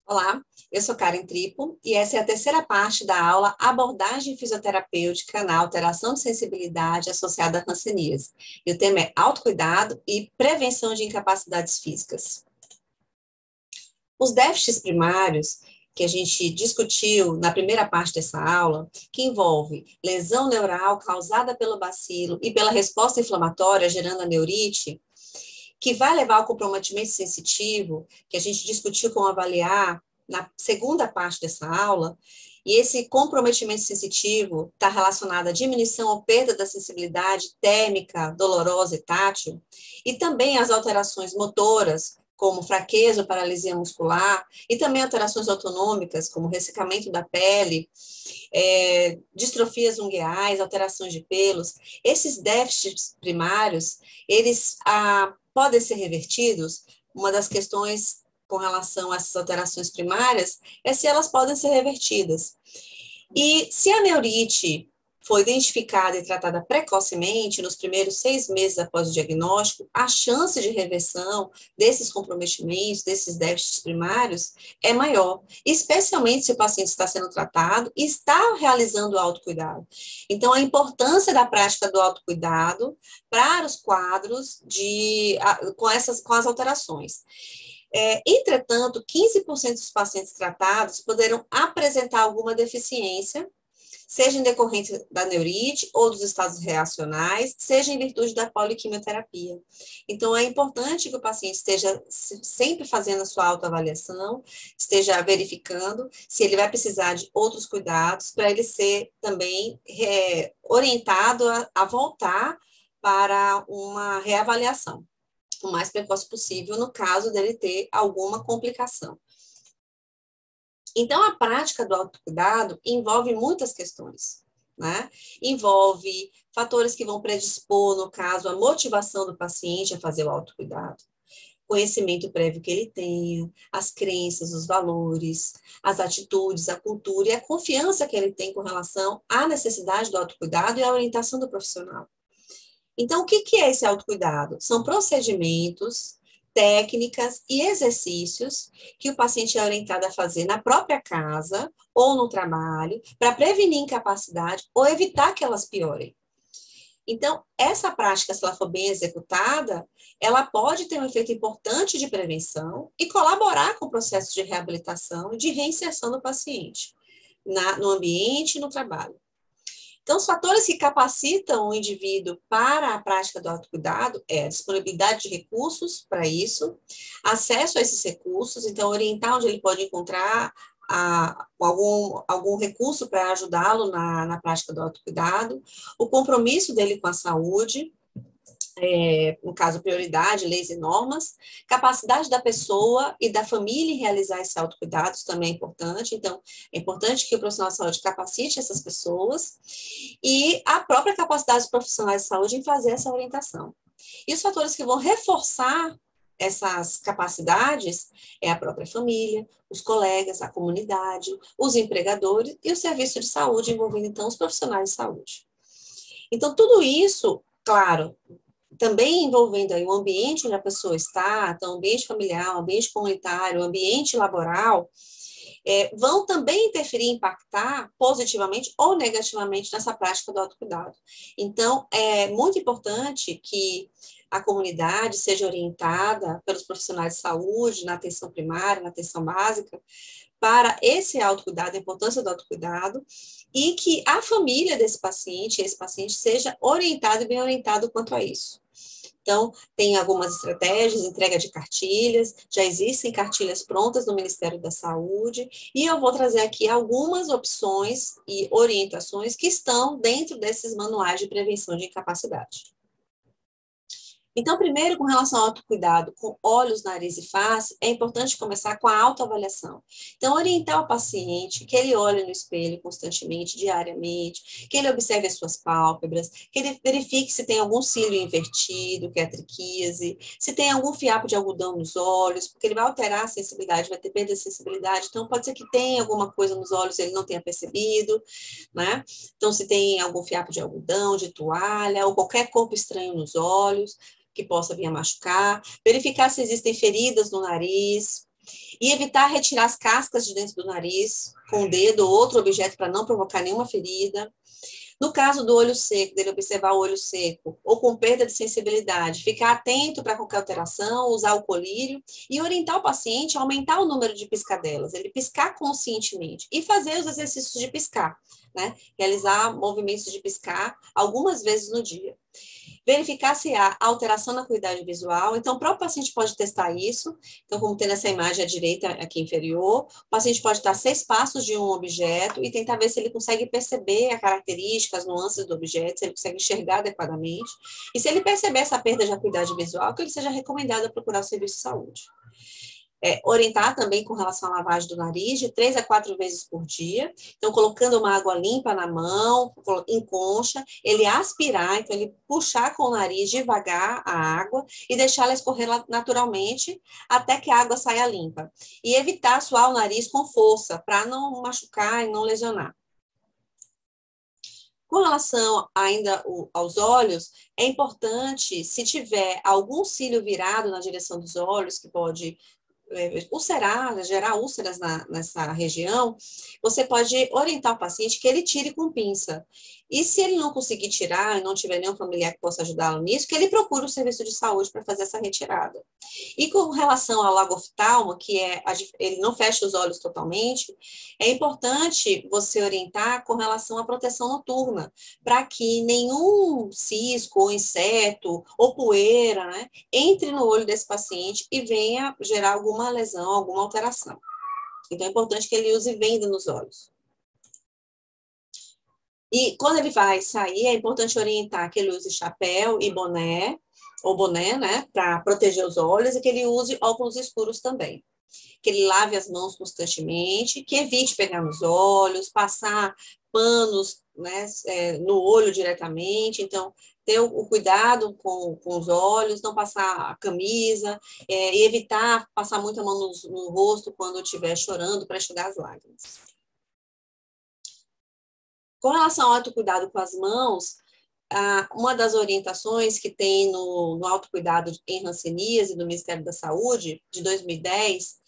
Olá, eu sou Karen Tripo e essa é a terceira parte da aula Abordagem Fisioterapêutica na Alteração de Sensibilidade associada à hanseníase. E o tema é autocuidado e prevenção de incapacidades físicas. Os déficits primários que a gente discutiu na primeira parte dessa aula, que envolve lesão neural causada pelo bacilo e pela resposta inflamatória gerando a neurite, que vai levar ao comprometimento sensitivo, que a gente discutiu como avaliar na segunda parte dessa aula, e esse comprometimento sensitivo está relacionado à diminuição ou perda da sensibilidade térmica, dolorosa e tátil, e também às alterações motoras, como fraqueza ou paralisia muscular, e também alterações autonômicas, como ressecamento da pele, distrofias ungueais, alterações de pelos. Esses déficits primários, eles podem ser revertidos. Uma das questões com relação a essas alterações primárias é se elas podem ser revertidas. E se a neurite foi identificada e tratada precocemente, nos primeiros 6 meses após o diagnóstico, a chance de reversão desses comprometimentos, desses déficits primários, é maior, especialmente se o paciente está sendo tratado e está realizando o autocuidado. Então, a importância da prática do autocuidado para os quadros com as alterações. Entretanto, 15% dos pacientes tratados poderão apresentar alguma deficiência, seja em decorrência da neurite ou dos estados reacionais, seja em virtude da poliquimioterapia. Então, é importante que o paciente esteja sempre fazendo a sua autoavaliação, esteja verificando se ele vai precisar de outros cuidados, para ele ser também orientado a voltar para uma reavaliação o mais precoce possível, no caso dele ter alguma complicação. Então, a prática do autocuidado envolve muitas questões, né? Envolve fatores que vão predispor, no caso, a motivação do paciente a fazer o autocuidado, conhecimento prévio que ele tenha, as crenças, os valores, as atitudes, a cultura e a confiança que ele tem com relação à necessidade do autocuidado e à orientação do profissional. Então, o que é esse autocuidado? São procedimentos, técnicas e exercícios que o paciente é orientado a fazer na própria casa ou no trabalho para prevenir incapacidade ou evitar que elas piorem. Então, essa prática, se ela for bem executada, ela pode ter um efeito importante de prevenção e colaborar com o processo de reabilitação e de reinserção do paciente no ambiente e no trabalho. Então, os fatores que capacitam o indivíduo para a prática do autocuidado é a disponibilidade de recursos para isso, acesso a esses recursos, então orientar onde ele pode encontrar algum recurso para ajudá-lo na prática do autocuidado, o compromisso dele com a saúde, no caso, prioridade, leis e normas, capacidade da pessoa e da família em realizar esse autocuidado, isso também é importante, então, é importante que o profissional de saúde capacite essas pessoas, e a própria capacidade dos profissionais de saúde em fazer essa orientação. E os fatores que vão reforçar essas capacidades é a própria família, os colegas, a comunidade, os empregadores e o serviço de saúde, envolvendo, então, os profissionais de saúde. Então, tudo isso, claro, também envolvendo aí o ambiente onde a pessoa está, então, o ambiente familiar, o ambiente comunitário, o ambiente laboral, vão também interferir, impactar positivamente ou negativamente nessa prática do autocuidado. Então, é muito importante que a comunidade seja orientada pelos profissionais de saúde, na atenção primária, na atenção básica, para esse autocuidado, a importância do autocuidado, e que a família desse paciente, esse paciente, seja orientado e bem orientado quanto a isso. Então, tem algumas estratégias, entrega de cartilhas, já existem cartilhas prontas no Ministério da Saúde, e eu vou trazer aqui algumas opções e orientações que estão dentro desses manuais de prevenção de incapacidade. Então, primeiro, com relação ao autocuidado com olhos, nariz e face, é importante começar com a autoavaliação. Então, orientar o paciente, que ele olhe no espelho constantemente, diariamente, que ele observe as suas pálpebras, que ele verifique se tem algum cílio invertido, que é a triquíase, se tem algum fiapo de algodão nos olhos, porque ele vai alterar a sensibilidade, vai ter perda de sensibilidade, então pode ser que tenha alguma coisa nos olhos e ele não tenha percebido, né? Então, se tem algum fiapo de algodão, de toalha, ou qualquer corpo estranho nos olhos, que possa vir a machucar, verificar se existem feridas no nariz, E evitar retirar as cascas de dentro do nariz com o dedo ou outro objeto para não provocar nenhuma ferida. No caso do olho seco, dele observar o olho seco, ou com perda de sensibilidade, ficar atento para qualquer alteração, usar o colírio e orientar o paciente a aumentar o número de piscadelas, ele piscar conscientemente e fazer os exercícios de piscar, né? Realizar movimentos de piscar algumas vezes no dia. Verificar se há alteração na acuidade visual. Então, o próprio paciente pode testar isso. Então, como tem nessa imagem à direita, aqui inferior, o paciente pode estar 6 passos de um objeto e tentar ver se ele consegue perceber a característica, as nuances do objeto, se ele consegue enxergar adequadamente. E se ele perceber essa perda de acuidade visual, que ele seja recomendado a procurar o serviço de saúde. Orientar também com relação à lavagem do nariz, de 3 a 4 vezes por dia. Então, colocando uma água limpa na mão, em concha, ele aspirar, então ele puxar com o nariz devagar a água e deixá-la escorrer naturalmente até que a água saia limpa. E evitar suar o nariz com força, para não machucar e não lesionar. Com relação ainda aos olhos, é importante, se tiver algum cílio virado na direção dos olhos, que pode ulcerar, gerar úlceras nessa região, você pode orientar o paciente que ele tire com pinça. E se ele não conseguir tirar, e não tiver nenhum familiar que possa ajudá-lo nisso, que ele procure o serviço de saúde para fazer essa retirada. E com relação ao lagoftalmo, que ele não fecha os olhos totalmente, é importante você orientar com relação à proteção noturna, para que nenhum cisco, ou inseto, ou poeira, né, entre no olho desse paciente e venha gerar alguma lesão, alguma alteração. Então, é importante que ele use venda nos olhos. E quando ele vai sair, é importante orientar que ele use chapéu e boné, ou boné, né, para proteger os olhos, e que ele use óculos escuros também. Que ele lave as mãos constantemente, que evite pegar nos olhos, passar panos, né, no olho diretamente. Então, ter o cuidado com os olhos, não passar a camisa, e evitar passar muita mão no rosto quando estiver chorando para enxugar as lágrimas. Com relação ao autocuidado com as mãos, uma das orientações que tem no autocuidado em hanseníase do Ministério da Saúde, de 2010,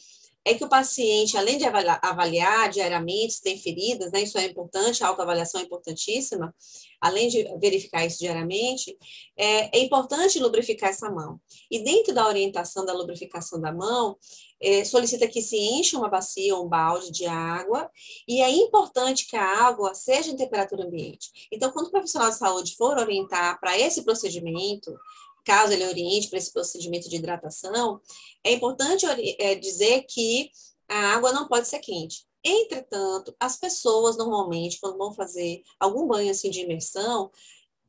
é que o paciente, além de avaliar diariamente se tem feridas, né, isso é importante, a autoavaliação é importantíssima, além de verificar isso diariamente, é importante lubrificar essa mão. E dentro da orientação da lubrificação da mão, solicita que se encha uma bacia ou um balde de água, e é importante que a água seja em temperatura ambiente. Então, quando o profissional de saúde for orientar para esse procedimento, caso ele oriente para esse procedimento de hidratação, é importante dizer que a água não pode ser quente. Entretanto, as pessoas, normalmente, quando vão fazer algum banho assim de imersão,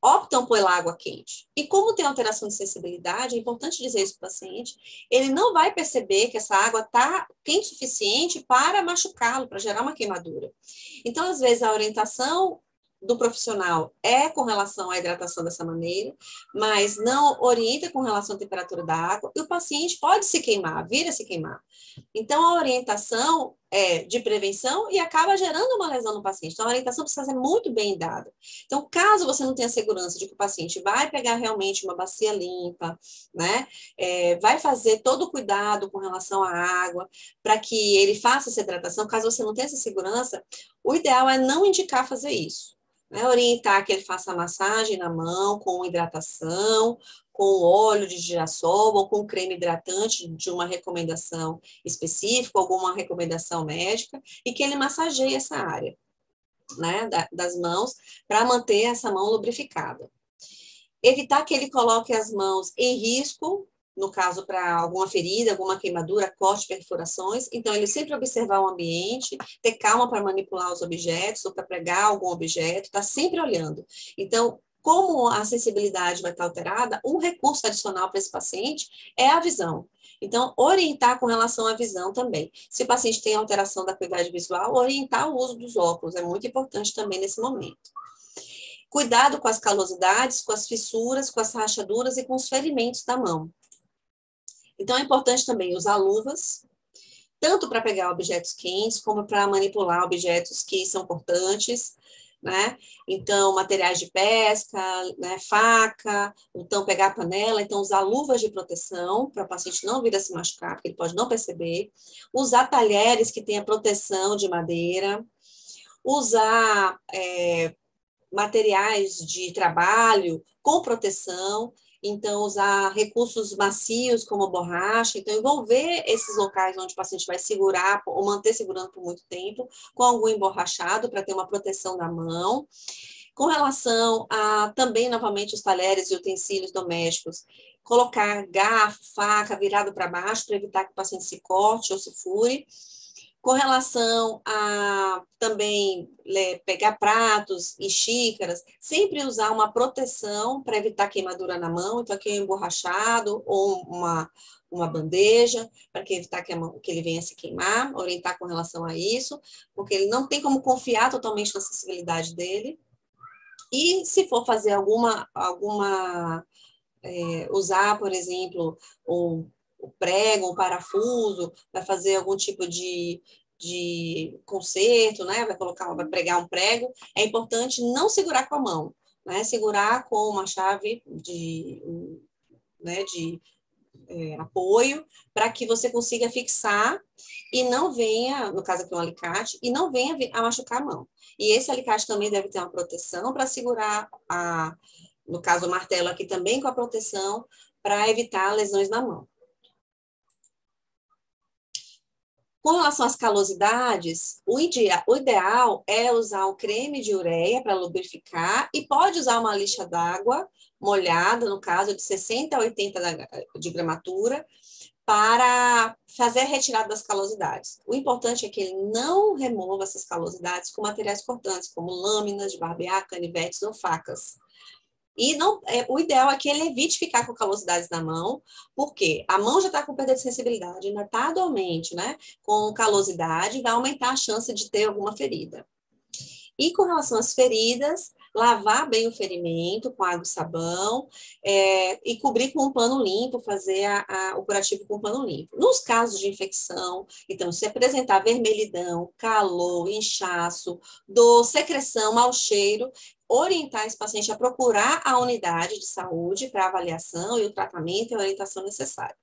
optam pela água quente. E como tem alteração de sensibilidade, é importante dizer isso para o paciente, ele não vai perceber que essa água está quente o suficiente para machucá-lo, para gerar uma queimadura. Então, às vezes, a orientação do profissional é com relação à hidratação dessa maneira, mas não orienta com relação à temperatura da água, e o paciente pode se queimar, vir a se queimar. Então, a orientação é de prevenção e acaba gerando uma lesão no paciente. Então, a orientação precisa ser muito bem dada. Então, caso você não tenha segurança de que o paciente vai pegar realmente uma bacia limpa, né, vai fazer todo o cuidado com relação à água, para que ele faça essa hidratação, caso você não tenha essa segurança, o ideal é não indicar fazer isso. Orientar que ele faça a massagem na mão com hidratação, com óleo de girassol ou com creme hidratante de uma recomendação específica, alguma recomendação médica, e que ele massageie essa área, né, das mãos para manter essa mão lubrificada. Evitar que ele coloque as mãos em risco, no caso, para alguma ferida, alguma queimadura, corte, perfurações. Então, ele sempre observar o ambiente, ter calma para manipular os objetos, ou para pregar algum objeto, está sempre olhando. Então, como a sensibilidade vai estar alterada, um recurso adicional para esse paciente é a visão. Então, orientar com relação à visão também. Se o paciente tem alteração da acuidade visual, orientar o uso dos óculos, é muito importante também nesse momento. Cuidado com as calosidades, com as fissuras, com as rachaduras e com os ferimentos da mão. Então, é importante também usar luvas, tanto para pegar objetos quentes, como para manipular objetos que são cortantes, né? Então, materiais de pesca, né? Faca, então pegar a panela, então usar luvas de proteção para o paciente não vir a se machucar, porque ele pode não perceber. Usar talheres que tenha proteção de madeira. Usar materiais de trabalho com proteção, então usar recursos macios como borracha, então envolver esses locais onde o paciente vai segurar ou manter segurando por muito tempo com algum emborrachado para ter uma proteção da mão. Com relação a também novamente os talheres e utensílios domésticos, colocar garfo, faca virado para baixo para evitar que o paciente se corte ou se fure. Com relação a também pegar pratos e xícaras, sempre usar uma proteção para evitar queimadura na mão, então aqui é um emborrachado ou uma bandeja, para evitar que ele venha se queimar, orientar com relação a isso, porque ele não tem como confiar totalmente na acessibilidade dele. E se for fazer usar, por exemplo, o prego, um parafuso, vai fazer algum tipo de conserto, né? Vai pregar um prego, é importante não segurar com a mão, né? Segurar com uma chave de apoio, para que você consiga fixar e não venha, no caso aqui um alicate, e não venha a machucar a mão. E esse alicate também deve ter uma proteção para segurar no caso o martelo aqui também com a proteção para evitar lesões na mão. Com relação às calosidades, o ideal é usar um creme de ureia para lubrificar e pode usar uma lixa d'água molhada, no caso de 60 a 80 de gramatura, para fazer a retirada das calosidades. O importante é que ele não remova essas calosidades com materiais cortantes, como lâminas de barbear, canivetes ou facas. E o ideal é que ele evite ficar com calosidades na mão, porque a mão já está com perda de sensibilidade, ainda está dormente, né? Com calosidade, vai aumentar a chance de ter alguma ferida. E com relação às feridas, lavar bem o ferimento com água e sabão e cobrir com um pano limpo, fazer o curativo com um pano limpo. Nos casos de infecção, então, se apresentar vermelhidão, calor, inchaço, dor, secreção, mau cheiro, orientar esse paciente a procurar a unidade de saúde para avaliação e o tratamento e a orientação necessária.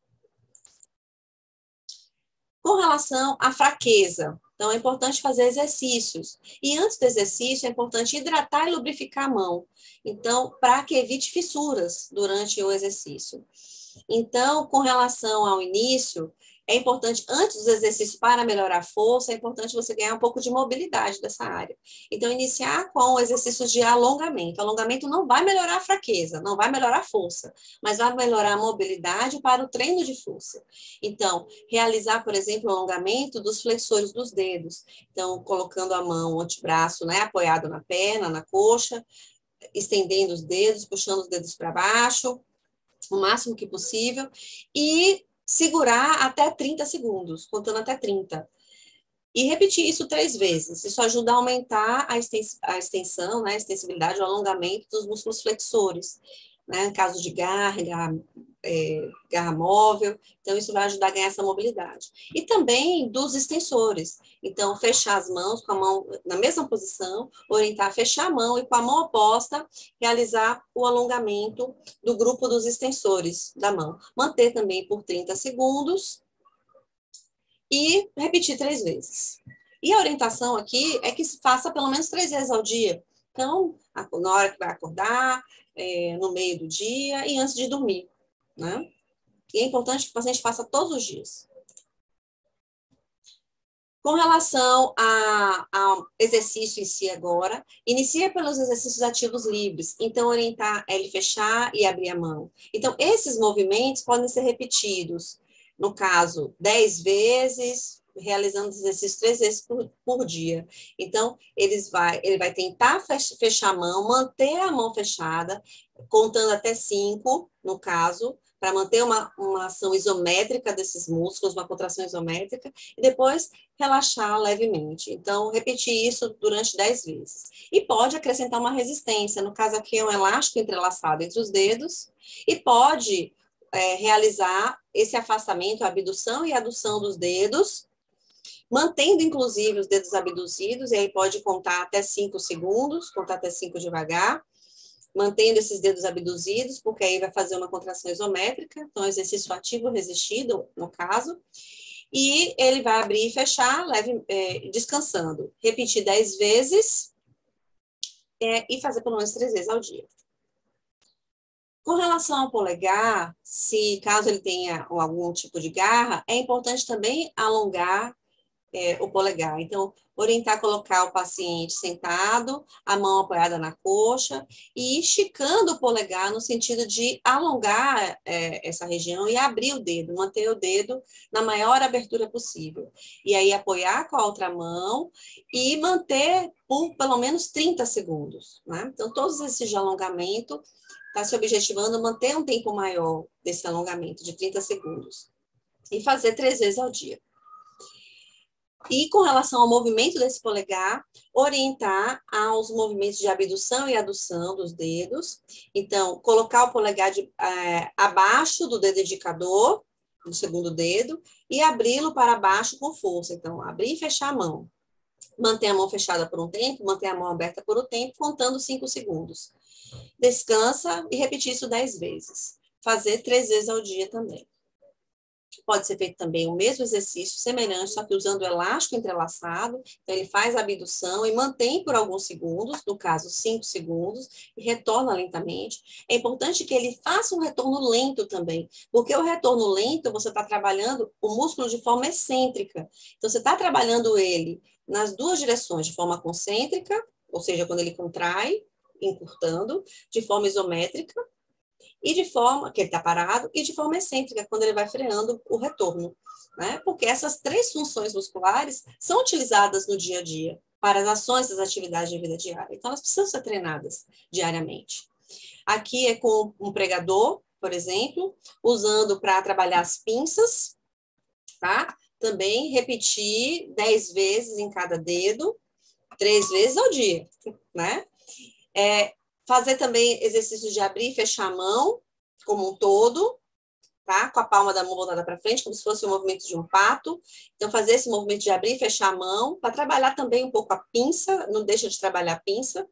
Com relação à fraqueza, então é importante fazer exercícios. E antes do exercício, é importante hidratar e lubrificar a mão. Então, para que evite fissuras durante o exercício. Então, com relação ao início, é importante, antes dos exercícios para melhorar a força, é importante você ganhar um pouco de mobilidade dessa área. Então, iniciar com exercícios de alongamento. Alongamento não vai melhorar a fraqueza, não vai melhorar a força, mas vai melhorar a mobilidade para o treino de força. Então, realizar, por exemplo, o alongamento dos flexores dos dedos. Então, colocando a mão, o antebraço, né, apoiado na perna, na coxa, estendendo os dedos, puxando os dedos para baixo, o máximo que possível, e segurar até 30 segundos, contando até 30. E repetir isso 3 vezes. Isso ajuda a aumentar a extensão, né, a extensibilidade, o alongamento dos músculos flexores, né, em caso de garra móvel. Então, isso vai ajudar a ganhar essa mobilidade. E também dos extensores. Então, fechar as mãos com a mão na mesma posição, orientar a fechar a mão e com a mão oposta, realizar o alongamento do grupo dos extensores da mão. Manter também por 30 segundos e repetir 3 vezes. E a orientação aqui é que se faça pelo menos 3 vezes ao dia. Então, na hora que vai acordar, no meio do dia e antes de dormir, né? E é importante que o paciente faça todos os dias. Com relação ao exercício em si agora, inicia pelos exercícios ativos livres. Então, orientar ele fechar e abrir a mão. Então, esses movimentos podem ser repetidos, no caso, 10 vezes, realizando os exercícios 3 vezes por dia. Então, ele vai tentar fechar a mão, manter a mão fechada, contando até 5, no caso, para manter uma ação isométrica desses músculos, uma contração isométrica, e depois relaxar levemente. Então, repetir isso durante 10 vezes. E pode acrescentar uma resistência, no caso aqui é um elástico entrelaçado entre os dedos, e pode realizar esse afastamento, a abdução e a adução dos dedos, mantendo, inclusive, os dedos abduzidos, e aí pode contar até 5 segundos, contar até 5 devagar, mantendo esses dedos abduzidos, porque aí vai fazer uma contração isométrica, então exercício ativo resistido, no caso, e ele vai abrir e fechar, descansando. Repetir 10 vezes, e fazer pelo menos 3 vezes ao dia. Com relação ao polegar, se caso ele tenha algum tipo de garra, é importante também alongar o polegar. Então, orientar a colocar o paciente sentado, a mão apoiada na coxa, e esticando o polegar no sentido de alongar essa região e abrir o dedo, manter o dedo na maior abertura possível. E aí apoiar com a outra mão e manter por pelo menos 30 segundos. Né? Então, todos esses de alongamento está se objetivando manter um tempo maior desse alongamento, de 30 segundos. E fazer 3 vezes ao dia. E com relação ao movimento desse polegar, orientar aos movimentos de abdução e adução dos dedos. Então, colocar o polegar abaixo do dedo indicador, do segundo dedo, e abri-lo para baixo com força. Então, abrir e fechar a mão. Manter a mão fechada por um tempo, manter a mão aberta por um tempo, contando 5 segundos. Descansa e repetir isso 10 vezes. Fazer 3 vezes ao dia também. Pode ser feito também o mesmo exercício, semelhante, só que usando o elástico entrelaçado. Então, ele faz a abdução e mantém por alguns segundos, no caso, 5 segundos, e retorna lentamente. É importante que ele faça um retorno lento também, porque o retorno lento, você está trabalhando o músculo de forma excêntrica. Então, você está trabalhando ele nas duas direções, de forma concêntrica, ou seja, quando ele contrai, encurtando, de forma isométrica, e de forma que ele está parado, e de forma excêntrica, quando ele vai freando o retorno, né? Porque essas 3 funções musculares são utilizadas no dia a dia para as ações das atividades de vida diária. Então, elas precisam ser treinadas diariamente. Aqui é com um pregador, por exemplo, usando para trabalhar as pinças, tá? Também repetir 10 vezes em cada dedo, 3 vezes ao dia, né? Fazer também exercícios de abrir e fechar a mão, como um todo, tá? Com a palma da mão voltada para frente, como se fosse o movimento de um pato. Então, fazer esse movimento de abrir e fechar a mão, para trabalhar também um pouco a pinça, não deixa de trabalhar a pinça.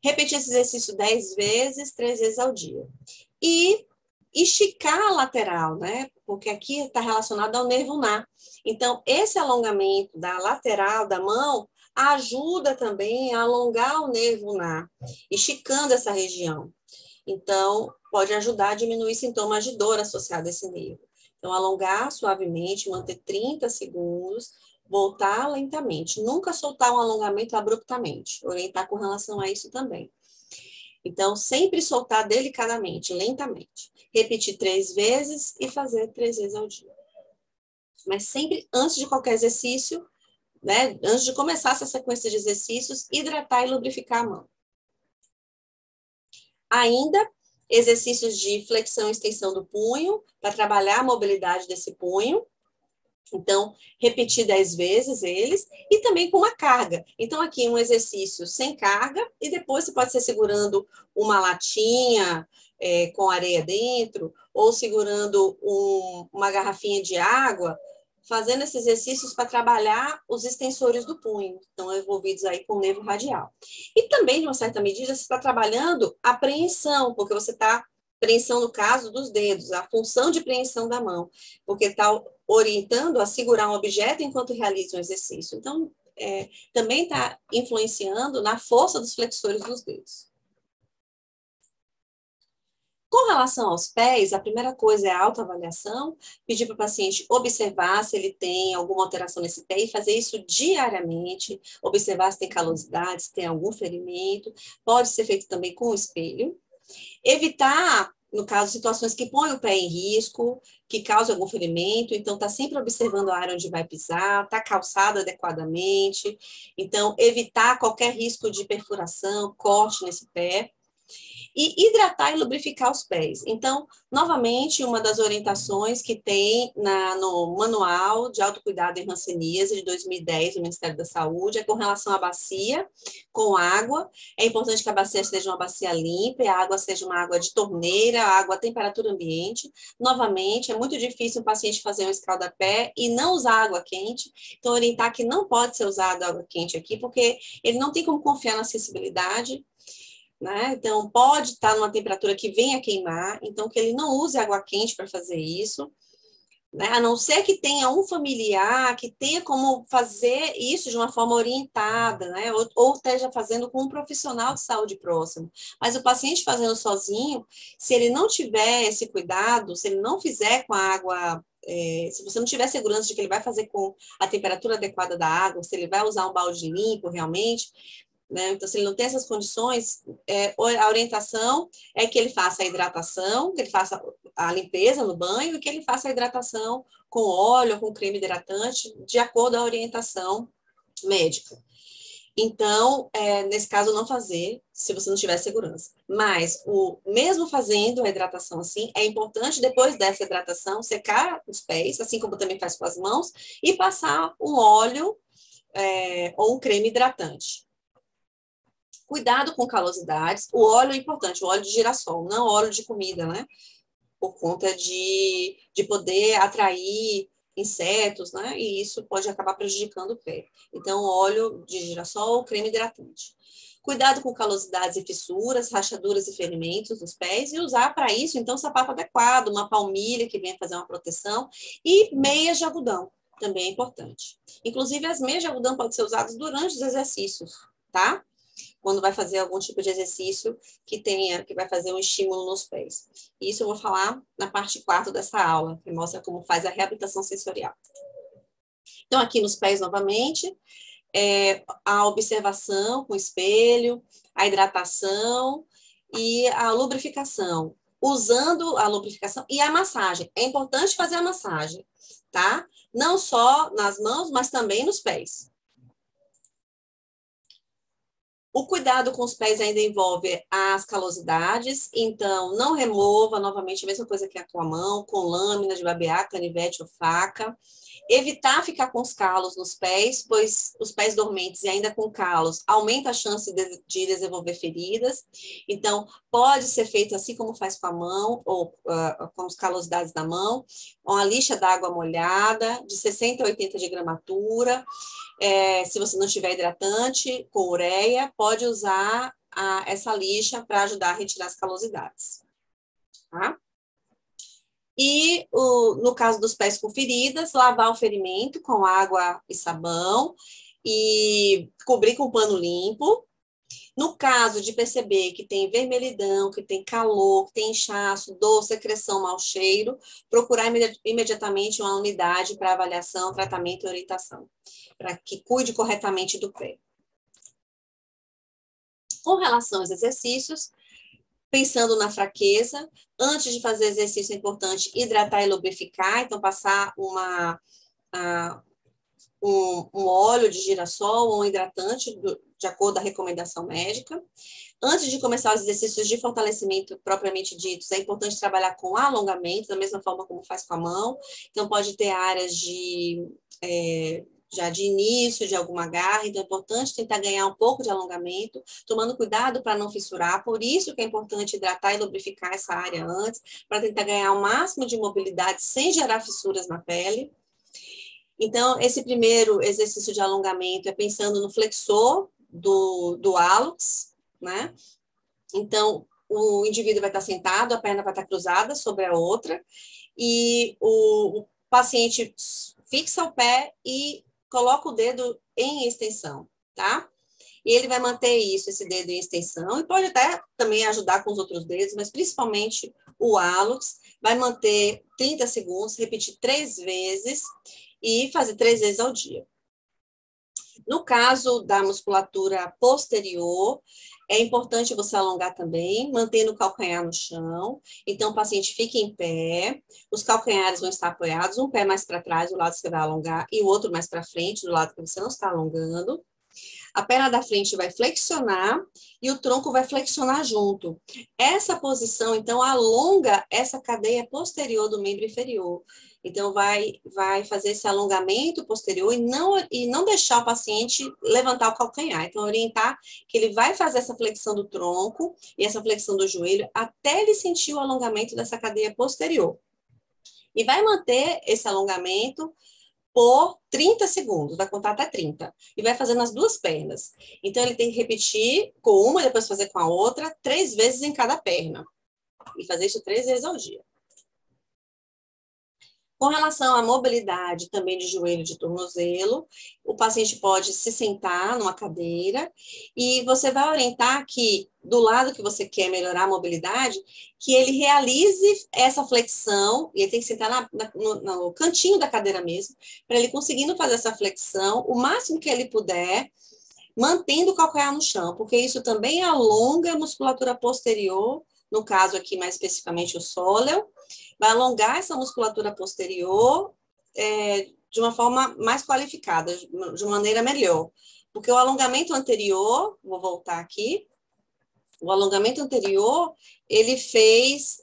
Repetir esse exercício 10 vezes, 3 vezes ao dia. E esticar a lateral, né? Porque aqui está relacionado ao nervo ulnar. Então, esse alongamento da lateral da mão ajuda também a alongar o nervo ulnar, esticando essa região. Então, pode ajudar a diminuir sintomas de dor associados a esse nervo. Então, alongar suavemente, manter 30 segundos, voltar lentamente. Nunca soltar um alongamento abruptamente. Orientar com relação a isso também. Então, sempre soltar delicadamente, lentamente. Repetir 3 vezes e fazer 3 vezes ao dia. Mas sempre, antes de qualquer exercício, né, antes de começar essa sequência de exercícios, hidratar e lubrificar a mão. Ainda, exercícios de flexão e extensão do punho, para trabalhar a mobilidade desse punho. Então, repetir 10 vezes eles, e também com uma carga. Então, aqui um exercício sem carga, e depois você pode ser segurando uma latinha com areia dentro, ou segurando uma garrafinha de água, fazendo esses exercícios para trabalhar os extensores do punho, que estão envolvidos aí com o nervo radial. E também, de uma certa medida, você está trabalhando a preensão, porque você está, preensão no caso dos dedos, a função de preensão da mão, porque está orientando a segurar um objeto enquanto realiza um exercício. Então, também está influenciando na força dos flexores dos dedos. Com relação aos pés, a primeira coisa é a autoavaliação, pedir para o paciente observar se ele tem alguma alteração nesse pé e fazer isso diariamente, observar se tem calosidade, se tem algum ferimento, pode ser feito também com o espelho. Evitar, no caso, situações que põem o pé em risco, que causam algum ferimento, então está sempre observando a área onde vai pisar, está calçado adequadamente, então evitar qualquer risco de perfuração, corte nesse pé. E hidratar e lubrificar os pés. Então, novamente, uma das orientações que tem no Manual de Autocuidado em Hanseníase de 2010 do Ministério da Saúde é com relação à bacia com água. É importante que a bacia seja uma bacia limpa, a água seja uma água de torneira, água a temperatura ambiente. Novamente, é muito difícil um paciente fazer um escaldapé e não usar água quente. Então, orientar que não pode ser usada água quente aqui, porque ele não tem como confiar na acessibilidade, né? Então, pode estar numa temperatura que venha queimar, então que ele não use água quente para fazer isso, né? A não ser que tenha um familiar que tenha como fazer isso de uma forma orientada, né? Ou esteja fazendo com um profissional de saúde próximo. Mas o paciente fazendo sozinho, se ele não tiver esse cuidado, se ele não fizer com a água, se você não tiver segurança de que ele vai fazer com a temperatura adequada da água, se ele vai usar um balde limpo realmente, né? Então, se ele não tem essas condições, a orientação é que ele faça a hidratação, que ele faça a limpeza no banho e que ele faça a hidratação com óleo ou com creme hidratante, de acordo com a orientação médica. Então, nesse caso, não fazer, se você não tiver segurança. Mas, mesmo fazendo a hidratação assim, é importante, depois dessa hidratação, secar os pés, assim como também faz com as mãos, e passar um óleo ou um creme hidratante. Cuidado com calosidades. O óleo é importante, o óleo de girassol, não óleo de comida, né? Por conta de poder atrair insetos, né? E isso pode acabar prejudicando o pé. Então, óleo de girassol, creme hidratante. Cuidado com calosidades e fissuras, rachaduras e ferimentos nos pés e usar para isso, então, sapato adequado, uma palmilha que venha fazer uma proteção e meias de algodão, também é importante. Inclusive, as meias de algodão podem ser usadas durante os exercícios, tá? Quando vai fazer algum tipo de exercício que vai fazer um estímulo nos pés. Isso eu vou falar na parte 4 dessa aula, que mostra como faz a reabilitação sensorial. Então, aqui nos pés, novamente, a observação com o espelho, a hidratação e a lubrificação. Usando a lubrificação e a massagem. É importante fazer a massagem, tá? Não só nas mãos, mas também nos pés. O cuidado com os pés ainda envolve as calosidades, então não remova, novamente a mesma coisa que com a mão, com lâmina de barbear, canivete ou faca. Evitar ficar com os calos nos pés, pois os pés dormentes e ainda com calos aumenta a chance de desenvolver feridas. Então, pode ser feito assim como faz com a mão, ou com as calosidades da mão, uma lixa d'água molhada, de 60 a 80 de gramatura. Se você não tiver hidratante, com ureia, pode usar essa lixa para ajudar a retirar as calosidades. Tá? E, no caso dos pés com feridas, lavar o ferimento com água e sabão e cobrir com pano limpo. No caso de perceber que tem vermelhidão, que tem calor, que tem inchaço, dor, secreção, mau cheiro, procurar imediatamente uma unidade para avaliação, tratamento e orientação, para que cuide corretamente do pé. Com relação aos exercícios, pensando na fraqueza, antes de fazer exercício é importante hidratar e lubrificar, então passar um óleo de girassol ou um hidratante de acordo com a recomendação médica. Antes de começar os exercícios de fortalecimento propriamente ditos, é importante trabalhar com alongamento, da mesma forma como faz com a mão. Então, pode ter áreas já de início de alguma garra, então é importante tentar ganhar um pouco de alongamento, tomando cuidado para não fissurar, por isso que é importante hidratar e lubrificar essa área antes, para tentar ganhar o máximo de mobilidade sem gerar fissuras na pele. Então, esse primeiro exercício de alongamento é pensando no flexor do hálux, né? Então, o indivíduo vai estar sentado, a perna vai estar cruzada sobre a outra, e o paciente fixa o pé e coloca o dedo em extensão, tá? E ele vai manter esse dedo em extensão, e pode até também ajudar com os outros dedos, mas principalmente o hálux, vai manter 30 segundos, repetir 3 vezes, e fazer 3 vezes ao dia. No caso da musculatura posterior, é importante você alongar também, mantendo o calcanhar no chão. Então, o paciente fica em pé, os calcanhares vão estar apoiados, um pé mais para trás, do lado que você vai alongar, e o outro mais para frente, do lado que você não está alongando. A perna da frente vai flexionar e o tronco vai flexionar junto. Essa posição, então, alonga essa cadeia posterior do membro inferior. Então, vai fazer esse alongamento posterior e não deixar o paciente levantar o calcanhar. Então, orientar que ele vai fazer essa flexão do tronco e essa flexão do joelho até ele sentir o alongamento dessa cadeia posterior. E vai manter esse alongamento por 30 segundos, vai contar até 30, e vai fazer nas duas pernas. Então, ele tem que repetir com uma, depois fazer com a outra, 3 vezes em cada perna. E fazer isso 3 vezes ao dia. Com relação à mobilidade também de joelho e de tornozelo, o paciente pode se sentar numa cadeira e você vai orientar que, do lado que você quer melhorar a mobilidade, que ele realize essa flexão, e ele tem que sentar no cantinho da cadeira mesmo, para ele conseguindo fazer essa flexão o máximo que ele puder, mantendo o calcanhar no chão, porque isso também alonga a musculatura posterior, no caso aqui mais especificamente o sóleo, vai alongar essa musculatura posterior de uma forma mais qualificada, de maneira melhor. Porque o alongamento anterior, vou voltar aqui, o alongamento anterior, ele fez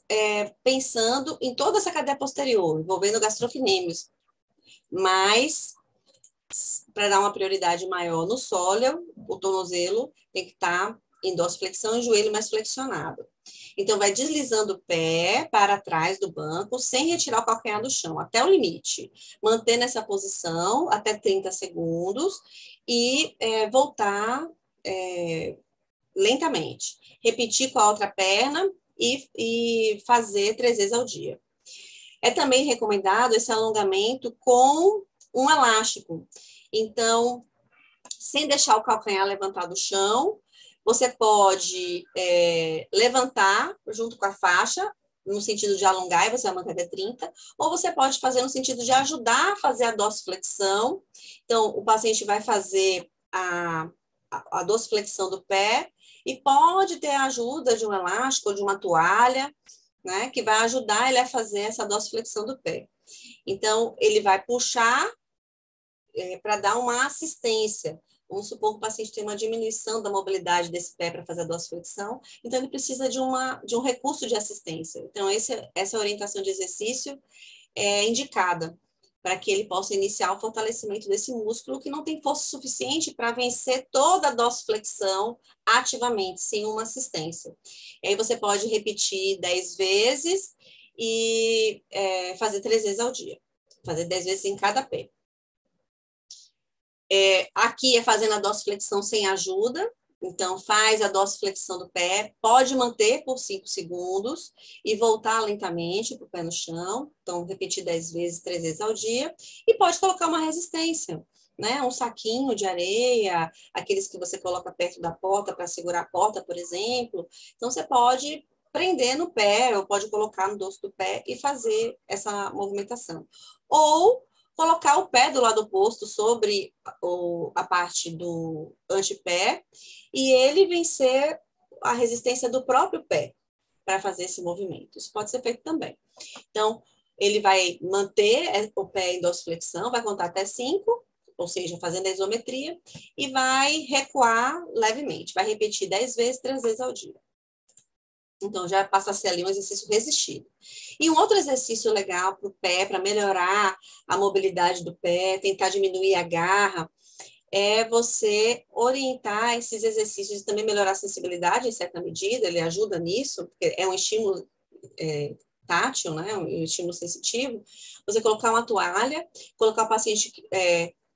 pensando em toda essa cadeia posterior, envolvendo gastrocnêmios, mas para dar uma prioridade maior no sóleo, o tornozelo tem que estar em dorsiflexão e o joelho mais flexionado. Então, vai deslizando o pé para trás do banco, sem retirar o calcanhar do chão, até o limite. Mantendo essa posição até 30 segundos e voltar lentamente. Repetir com a outra perna e fazer 3 vezes ao dia. É também recomendado esse alongamento com um elástico. Então, sem deixar o calcanhar levantado do chão, você pode levantar junto com a faixa, no sentido de alongar, e você vai manter até 30, ou você pode fazer no sentido de ajudar a fazer a dorsiflexão. Então, o paciente vai fazer a dorsiflexão do pé e pode ter a ajuda de um elástico ou de uma toalha, né, que vai ajudar ele a fazer essa dorsiflexão do pé. Então, ele vai puxar para dar uma assistência. Vamos supor que o paciente tem uma diminuição da mobilidade desse pé para fazer a dorsiflexão, então ele precisa de um recurso de assistência. Então, essa orientação de exercício é indicada para que ele possa iniciar o fortalecimento desse músculo que não tem força suficiente para vencer toda a dorsiflexão ativamente, sem uma assistência. E aí você pode repetir 10 vezes e fazer 3 vezes ao dia. Fazer 10 vezes em cada pé. Aqui é fazendo a dorsiflexão sem ajuda, então faz a dorsiflexão do pé, pode manter por 5 segundos e voltar lentamente para o pé no chão, então repetir 10 vezes, 3 vezes ao dia, e pode colocar uma resistência, né? Um saquinho de areia, aqueles que você coloca perto da porta para segurar a porta, por exemplo, então você pode prender no pé, ou pode colocar no dorso do pé e fazer essa movimentação. Ou colocar o pé do lado oposto sobre a parte do antepé e ele vencer a resistência do próprio pé para fazer esse movimento. Isso pode ser feito também. Então, ele vai manter o pé em dorsiflexão, vai contar até 5, ou seja, fazendo a isometria, e vai recuar levemente. Vai repetir 10 vezes, 3 vezes ao dia. Então, já passa a ser ali um exercício resistido. E um outro exercício legal para o pé, para melhorar a mobilidade do pé, tentar diminuir a garra, é você orientar esses exercícios e também melhorar a sensibilidade em certa medida, ele ajuda nisso, porque é um estímulo tátil, né, um estímulo sensitivo. Você colocar uma toalha, colocar o paciente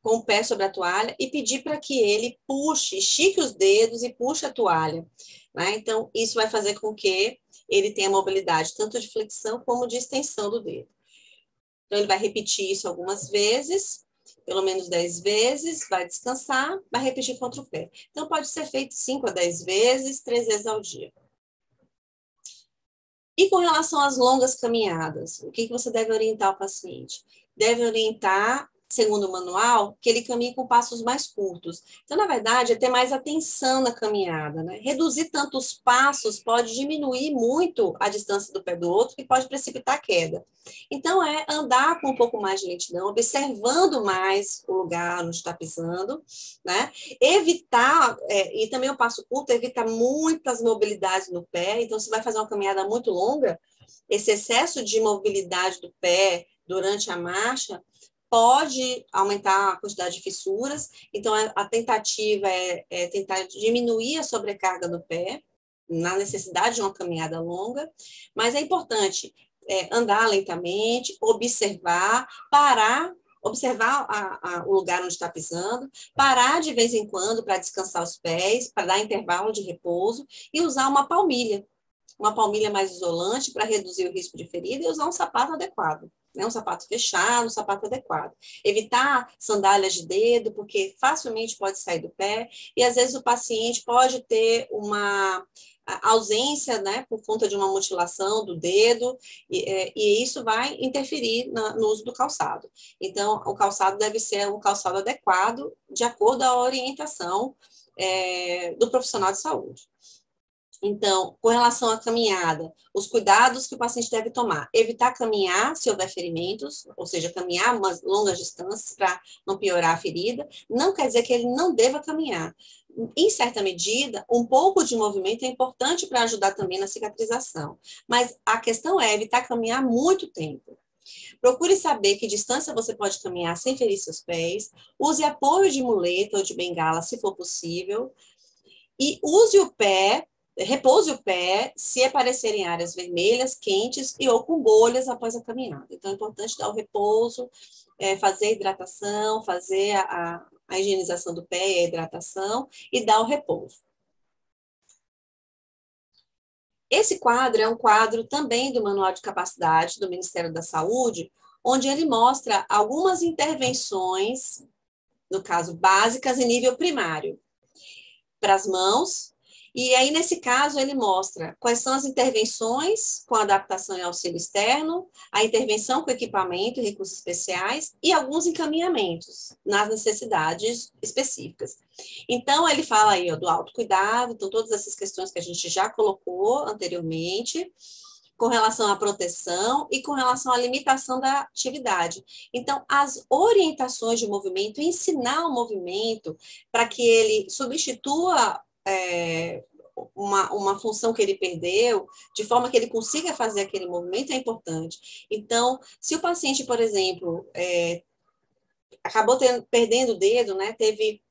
com o pé sobre a toalha e pedir para que ele puxe, estique os dedos e puxe a toalha. Né? Então, isso vai fazer com que ele tenha mobilidade tanto de flexão como de extensão do dedo. Então, ele vai repetir isso algumas vezes, pelo menos 10 vezes, vai descansar, vai repetir contra o pé. Então, pode ser feito 5 a 10 vezes, 3 vezes ao dia. E com relação às longas caminhadas, o que você deve orientar o paciente? Deve orientar segundo o manual, que ele caminhe com passos mais curtos. Então, na verdade, é ter mais atenção na caminhada, né? Reduzir tantos passos pode diminuir muito a distância do pé do outro e pode precipitar a queda. Então, é andar com um pouco mais de lentidão, observando mais o lugar onde está pisando, né? Evitar, e também o passo curto, evita muitas mobilidades no pé. Então, se vai fazer uma caminhada muito longa, esse excesso de mobilidade do pé durante a marcha pode aumentar a quantidade de fissuras. Então, a tentativa é tentar diminuir a sobrecarga do pé, na necessidade de uma caminhada longa, mas é importante andar lentamente, observar, parar, observar o lugar onde está pisando, parar de vez em quando para descansar os pés, para dar intervalo de repouso e usar uma palmilha mais isolante para reduzir o risco de ferida e usar um sapato adequado. Um sapato fechado, um sapato adequado. Evitar sandálias de dedo, porque facilmente pode sair do pé, e às vezes o paciente pode ter uma ausência, né, por conta de uma mutilação do dedo, e isso vai interferir no uso do calçado. Então, o calçado deve ser um calçado adequado, de acordo à orientação do profissional de saúde. Então, com relação à caminhada, os cuidados que o paciente deve tomar: evitar caminhar se houver ferimentos, ou seja, caminhar umas longas distâncias para não piorar a ferida. Não quer dizer que ele não deva caminhar. Em certa medida, um pouco de movimento é importante para ajudar também na cicatrização. Mas a questão é evitar caminhar muito tempo. Procure saber que distância você pode caminhar sem ferir seus pés. Use apoio de muleta ou de bengala, se for possível. E use o pé, repouse o pé se aparecerem áreas vermelhas, quentes e ou com bolhas após a caminhada. Então, é importante dar o repouso, fazer a hidratação, fazer a higienização do pé e a hidratação e dar o repouso. Esse quadro é um quadro também do Manual de Capacidade do Ministério da Saúde, onde ele mostra algumas intervenções, no caso, básicas em nível primário, para as mãos. E aí, nesse caso, ele mostra quais são as intervenções com adaptação e auxílio externo, a intervenção com equipamento e recursos especiais e alguns encaminhamentos nas necessidades específicas. Então, ele fala aí do autocuidado, então todas essas questões que a gente já colocou anteriormente, com relação à proteção e com relação à limitação da atividade. Então, as orientações de movimento, ensinar o movimento para que ele substitua uma função que ele perdeu, de forma que ele consiga fazer aquele movimento, é importante. Então, se o paciente, por exemplo, acabou perdendo o dedo, né, teve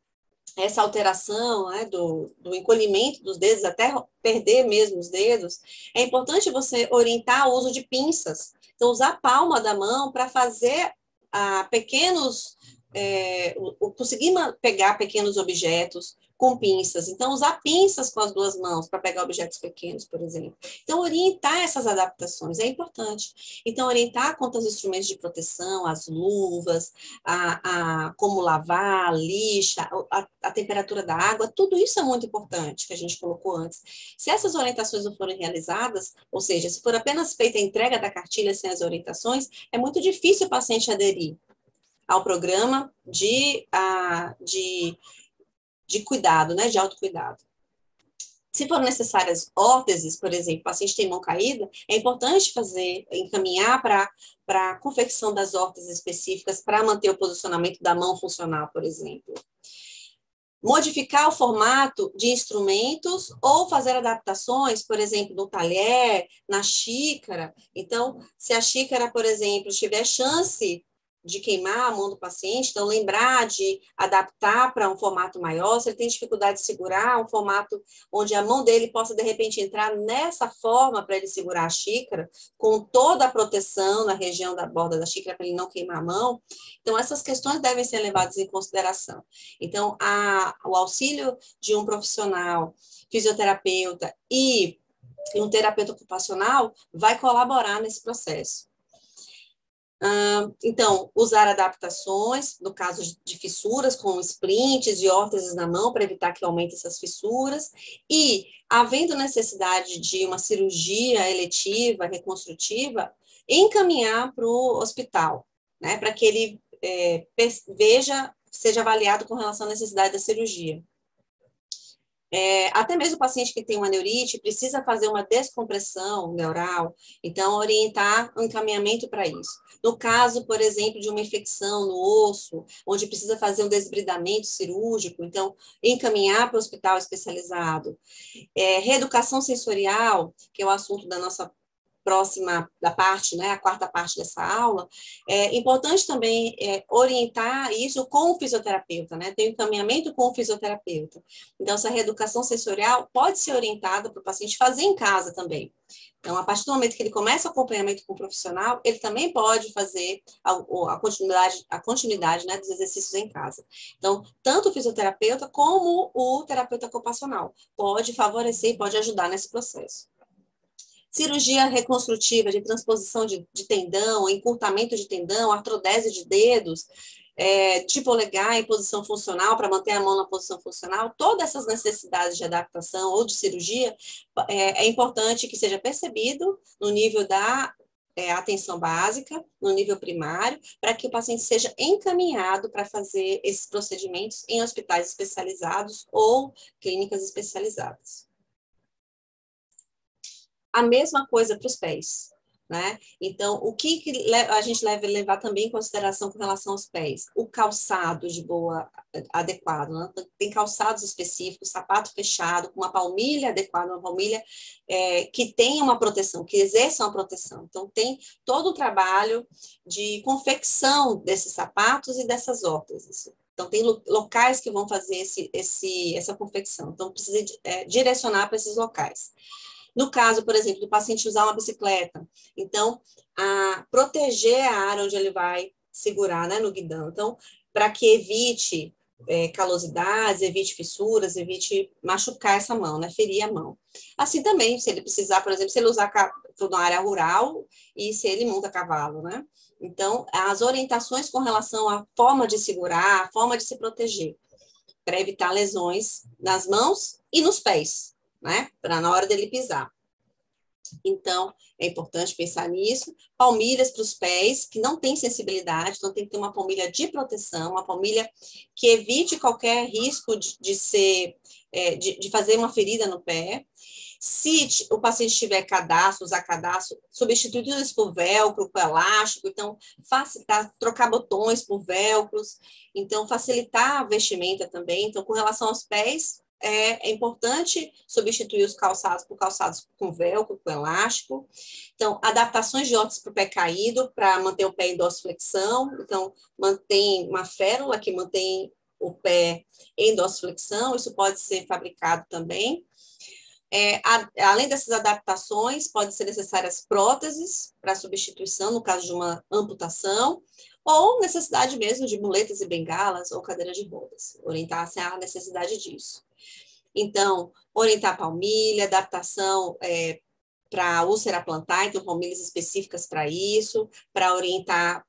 essa alteração, né, do encolhimento dos dedos, até perder mesmo os dedos, é importante você orientar o uso de pinças. Então, usar a palma da mão para fazer conseguir pegar pequenos objetos com pinças. Então, usar pinças com as duas mãos para pegar objetos pequenos, por exemplo. Então, orientar essas adaptações é importante. Então, orientar quanto aos instrumentos de proteção, as luvas, como lavar, a lixa, a temperatura da água, tudo isso é muito importante, que a gente colocou antes. Se essas orientações não forem realizadas, ou seja, se for apenas feita a entrega da cartilha sem as orientações, é muito difícil o paciente aderir ao programa de cuidado, né, de autocuidado. Se forem necessárias órteses, por exemplo, o paciente tem mão caída, é importante encaminhar para a confecção das órteses específicas para manter o posicionamento da mão funcional, por exemplo. Modificar o formato de instrumentos ou fazer adaptações, por exemplo, no talher, na xícara. Então, se a xícara, por exemplo, tiver chance de queimar a mão do paciente, então lembrar de adaptar para um formato maior. Se ele tem dificuldade de segurar, um formato onde a mão dele possa, de repente, entrar nessa forma para ele segurar a xícara, com toda a proteção na região da borda da xícara, para ele não queimar a mão. Então, essas questões devem ser levadas em consideração. Então, o auxílio de um profissional, fisioterapeuta e um terapeuta ocupacional vai colaborar nesse processo. Então, usar adaptações, no caso de fissuras, com splints e órteses na mão, para evitar que aumente essas fissuras, e, havendo necessidade de uma cirurgia eletiva, reconstrutiva, encaminhar para o hospital, né, para que ele seja avaliado com relação à necessidade da cirurgia. Até mesmo o paciente que tem uma neurite precisa fazer uma descompressão neural, então orientar um encaminhamento para isso. No caso, por exemplo, de uma infecção no osso, onde precisa fazer um desbridamento cirúrgico, então encaminhar para o hospital especializado. Reeducação sensorial, que é o assunto da nossa próxima da parte, né, a quarta parte dessa aula, é importante também orientar isso com o fisioterapeuta, né, tem um encaminhamento com o fisioterapeuta. Então, essa reeducação sensorial pode ser orientada para o paciente fazer em casa também. Então, a partir do momento que ele começa o acompanhamento com o profissional, ele também pode fazer a continuidade, né, dos exercícios em casa. Então, tanto o fisioterapeuta como o terapeuta ocupacional pode favorecer e pode ajudar nesse processo. Cirurgia reconstrutiva de transposição de tendão, encurtamento de tendão, artrodese de dedos, de polegar em posição funcional, para manter a mão na posição funcional, todas essas necessidades de adaptação ou de cirurgia, é importante que seja percebido no nível da atenção básica, no nível primário, para que o paciente seja encaminhado para fazer esses procedimentos em hospitais especializados ou clínicas especializadas. A mesma coisa para os pés, né? Então, o que a gente deve levar também em consideração com relação aos pés? O calçado de boa, adequado, né? Tem calçados específicos, sapato fechado, com uma palmilha adequada, uma palmilha que tenha uma proteção, que exerça uma proteção. Então, tem todo o trabalho de confecção desses sapatos e dessas órteses. Então, tem locais que vão fazer essa confecção. Então, precisa direcionar para esses locais. No caso, por exemplo, do paciente usar uma bicicleta, então, proteger a área onde ele vai segurar, né, no guidão. Então, para que evite calosidades, evite fissuras, evite machucar essa mão, né, ferir a mão. Assim também, se ele precisar, por exemplo, se ele usar na área rural e se ele monta cavalo, né. Então, as orientações com relação à forma de segurar, a forma de se proteger, para evitar lesões nas mãos e nos pés, né, para na hora dele pisar. Então, é importante pensar nisso. Palmilhas para os pés, que não tem sensibilidade, então tem que ter uma palmilha de proteção, uma palmilha que evite qualquer risco de fazer uma ferida no pé. Se o paciente tiver cadastro, usar cadastro, substituir isso por velcro, por elástico, então facilitar, trocar botões por velcros, então facilitar a vestimenta também. Então, com relação aos pés, é importante substituir os calçados por calçados com velcro, com elástico. Então, adaptações de órtese para o pé caído, para manter o pé em dorsiflexão. Então, mantém uma férula que mantém o pé em dorsiflexão, isso pode ser fabricado também. Além dessas adaptações, podem ser necessárias próteses para substituição, no caso de uma amputação, ou necessidade mesmo de muletas e bengalas ou cadeira de rodas, orientar-se à necessidade disso. Então, orientar a palmilha, adaptação para úlcera plantar, então palmilhas específicas para isso, para orientar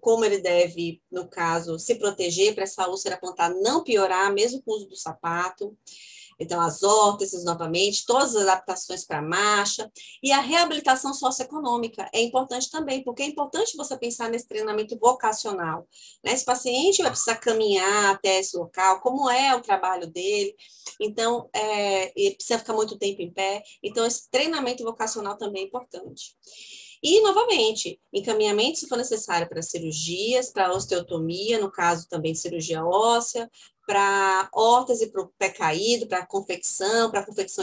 como ele deve, no caso, se proteger para essa úlcera plantar não piorar, mesmo com o uso do sapato. Então, as órteses, novamente, todas as adaptações para a marcha, e a reabilitação socioeconômica é importante também, porque é importante você pensar nesse treinamento vocacional, né? Esse paciente vai precisar caminhar até esse local, como é o trabalho dele, então, ele precisa ficar muito tempo em pé, então, esse treinamento vocacional também é importante. E, novamente, encaminhamento, se for necessário, para cirurgias, para osteotomia, no caso também de cirurgia óssea, para órtese, para o pé caído, para confecção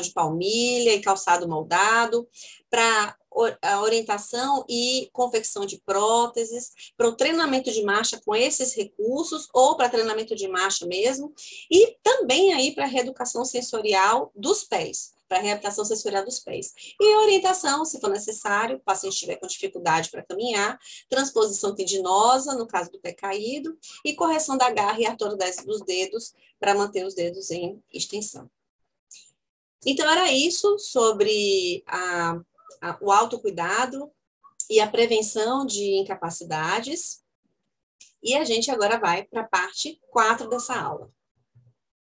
de palmilha e calçado moldado, para a orientação e confecção de próteses, para o treinamento de marcha com esses recursos, ou para treinamento de marcha mesmo, e também aí para a reeducação sensorial dos pés, para a reabilitação sensorial dos pés. E orientação, se for necessário, o paciente estiver com dificuldade para caminhar, transposição tendinosa, no caso do pé caído, e correção da garra e artrodese dos dedos, para manter os dedos em extensão. Então, era isso sobre o autocuidado e a prevenção de incapacidades. E a gente agora vai para a parte 4 dessa aula.